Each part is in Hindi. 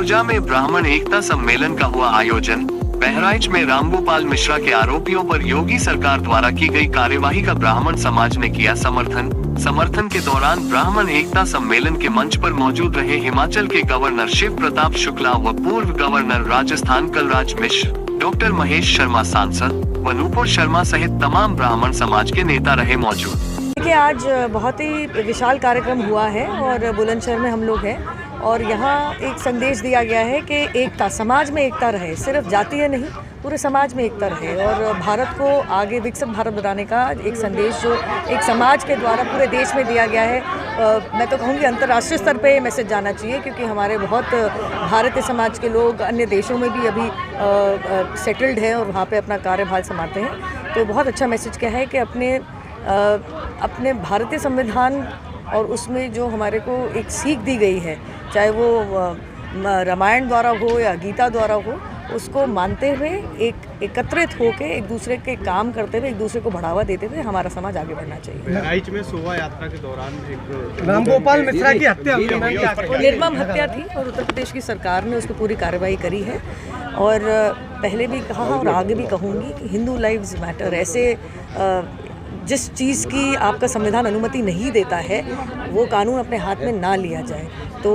खुर्जा में ब्राह्मण एकता सम्मेलन का हुआ आयोजन। बहराइच में रामगोपाल मिश्रा के आरोपियों पर योगी सरकार द्वारा की गई कार्यवाही का ब्राह्मण समाज ने किया समर्थन के दौरान ब्राह्मण एकता सम्मेलन के मंच पर मौजूद रहे हिमाचल के गवर्नर शिव प्रताप शुक्ला व पूर्व गवर्नर राजस्थान कलराज मिश्र, डॉक्टर महेश शर्मा सांसद व नूपुर शर्मा सहित तमाम ब्राह्मण समाज के नेता रहे मौजूद। देखिए, आज बहुत ही विशाल कार्यक्रम हुआ है और बुलंदशहर में हम लोग हैं और यहाँ एक संदेश दिया गया है कि एकता, समाज में एकता रहे, सिर्फ जातीय नहीं, पूरे समाज में एकता रहे और भारत को आगे विकसित भारत बनाने का एक संदेश जो एक समाज के द्वारा पूरे देश में दिया गया है। मैं तो कहूँगी अंतर्राष्ट्रीय स्तर पे मैसेज जाना चाहिए, क्योंकि हमारे बहुत भारतीय समाज के लोग अन्य देशों में भी अभी सेटल्ड हैं और वहाँ पे अपना कार्यभार संभालते हैं। तो बहुत अच्छा मैसेज क्या है कि अपने भारतीय संविधान और उसमें जो हमारे को एक सीख दी गई है, चाहे वो रामायण द्वारा हो या गीता द्वारा हो, उसको मानते हुए एक एकत्रित होकर एक दूसरे के काम करते हुए एक दूसरे को बढ़ावा देते हुए हमारा समाज आगे बढ़ना चाहिए। बहराइच में शोभा यात्रा के दौरान एक रामगोपाल मिश्रा की हत्या हुई, निर्मम हत्या थी और उत्तर प्रदेश की सरकार ने उस पर पूरी कार्रवाई करी है। और पहले भी कहा और आगे भी कहूँगी कि हिंदू लाइव्स मैटर। ऐसे जिस चीज़ की आपका संविधान अनुमति नहीं देता है वो कानून अपने हाथ में ना लिया जाए। तो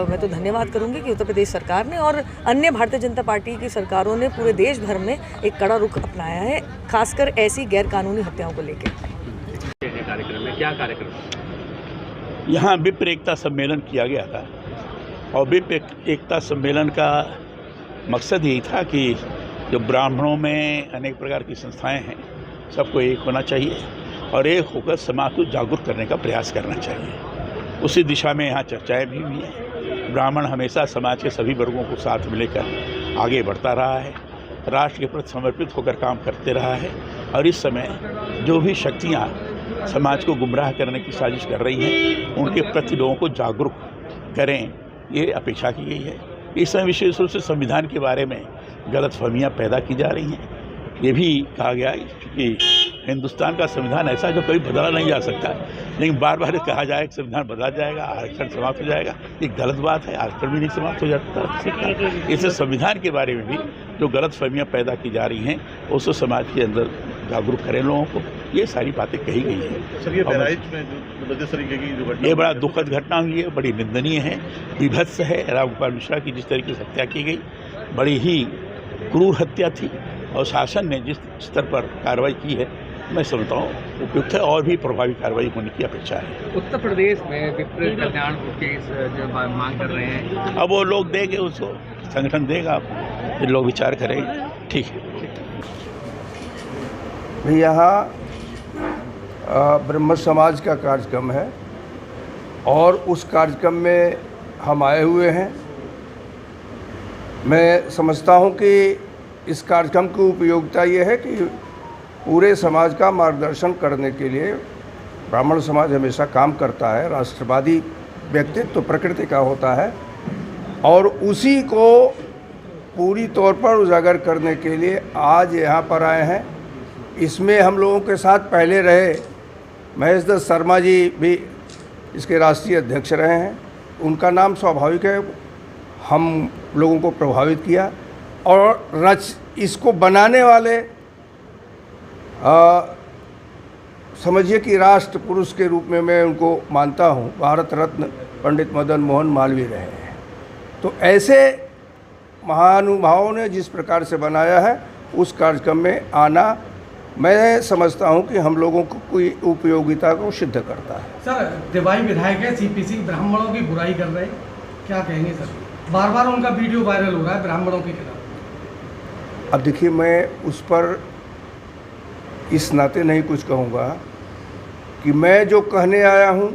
मैं तो धन्यवाद करूंगी कि उत्तर प्रदेश सरकार ने और अन्य भारतीय जनता पार्टी की सरकारों ने पूरे देश भर में एक कड़ा रुख अपनाया है, खासकर ऐसी गैर कानूनी हत्याओं को लेकर। कार्यक्रम में क्या कार्यक्रम? यहाँ विप्र एकता सम्मेलन किया गया था और विप्र एकता सम्मेलन का मकसद यही था कि जो ब्राह्मणों में अनेक प्रकार की संस्थाएं हैं, सबको एक होना चाहिए और एक होकर समाज को जागरूक करने का प्रयास करना चाहिए। उसी दिशा में यहाँ चर्चाएं भी हुई हैं। ब्राह्मण हमेशा समाज के सभी वर्गों को साथ में लेकर आगे बढ़ता रहा है, राष्ट्र के प्रति समर्पित होकर काम करते रहा है और इस समय जो भी शक्तियाँ समाज को गुमराह करने की साजिश कर रही हैं, उनके प्रति लोगों को जागरूक करें, ये अपेक्षा की गई है। इस समय विशेष रूप से संविधान के बारे में गलतफहमियाँ पैदा की जा रही हैं। ये भी कहा गया है कि हिंदुस्तान का संविधान ऐसा जो कभी बदला नहीं जा सकता, लेकिन बार बार कहा जाए कि संविधान बदला जाएगा, आरक्षण समाप्त हो जाएगा, ये गलत बात है। आरक्षण भी नहीं समाप्त हो जाता। इससे संविधान के बारे में भी जो गलतफहमियाँ पैदा की जा रही हैं, उसको समाज के अंदर जागरूक करें लोगों को। ये सारी बातें कही गई हैं। सर, ये बहराइच में जिस तरीके की जो घटना, ये बड़ा दुखद घटना हुई है, बड़ी निंदनीय है, विभत्स है। रामगोपाल मिश्रा की जिस तरीके से हत्या की गई, बड़ी ही क्रूर हत्या थी और शासन ने जिस स्तर पर कार्रवाई की है, मैं समझता हूँ उपयुक्त है और भी प्रभावी कार्रवाई होने की अपेक्षा है। उत्तर प्रदेश में विप्र कल्याण केस जो मांग कर रहे हैं, अब वो लोग देंगे, उसको संगठन देगा, फिर लोग विचार करेंगे। ठीक है। यहाँ ब्रह्म समाज का कार्यक्रम है और उस कार्यक्रम में हम आए हुए हैं। मैं समझता हूँ कि इस कार्यक्रम की उपयोगिता ये है कि पूरे समाज का मार्गदर्शन करने के लिए ब्राह्मण समाज हमेशा काम करता है। राष्ट्रवादी व्यक्तित्व तो प्रकृति का होता है और उसी को पूरी तौर पर उजागर करने के लिए आज यहाँ पर आए हैं। इसमें हम लोगों के साथ पहले रहे महेश दत्त शर्मा जी भी इसके राष्ट्रीय अध्यक्ष रहे हैं। उनका नाम स्वाभाविक है, हम लोगों को प्रभावित किया और इसको बनाने वाले समझिए कि राष्ट्र पुरुष के रूप में मैं उनको मानता हूँ, भारत रत्न पंडित मदन मोहन मालवीय रहे हैं। तो ऐसे महानुभावों ने जिस प्रकार से बनाया है, उस कार्यक्रम में आना मैं समझता हूं कि हम लोगों को कोई उपयोगिता को सिद्ध करता है। सर, दिवाई विधायक है, सीपीसी ब्राह्मणों की बुराई कर रहे हैं, क्या कहेंगे सर? बार बार उनका वीडियो वायरल हो रहा है ब्राह्मणों के खिलाफ। अब देखिए, मैं उस पर इस नाते नहीं कुछ कहूँगा कि मैं जो कहने आया हूँ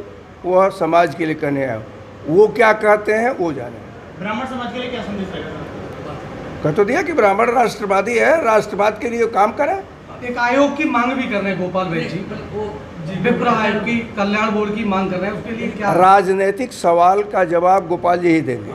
वह समाज के लिए कहने आया हूँ। वो क्या कहते हैं वो जाने। ब्राह्मण समाज के लिए क्या संदेश रहेगा? कह तो दिया कि ब्राह्मण राष्ट्रवादी है, राष्ट्रवाद के लिए काम करे। एक आयोग की मांग भी कर रहे हैं गोपाल भाई जी, विप्र आयोग की, कल्याण बोर्ड की मांग कर रहे हैं, उसके लिए क्या? राजनीतिक सवाल का जवाब गोपाल जी ही देंगे।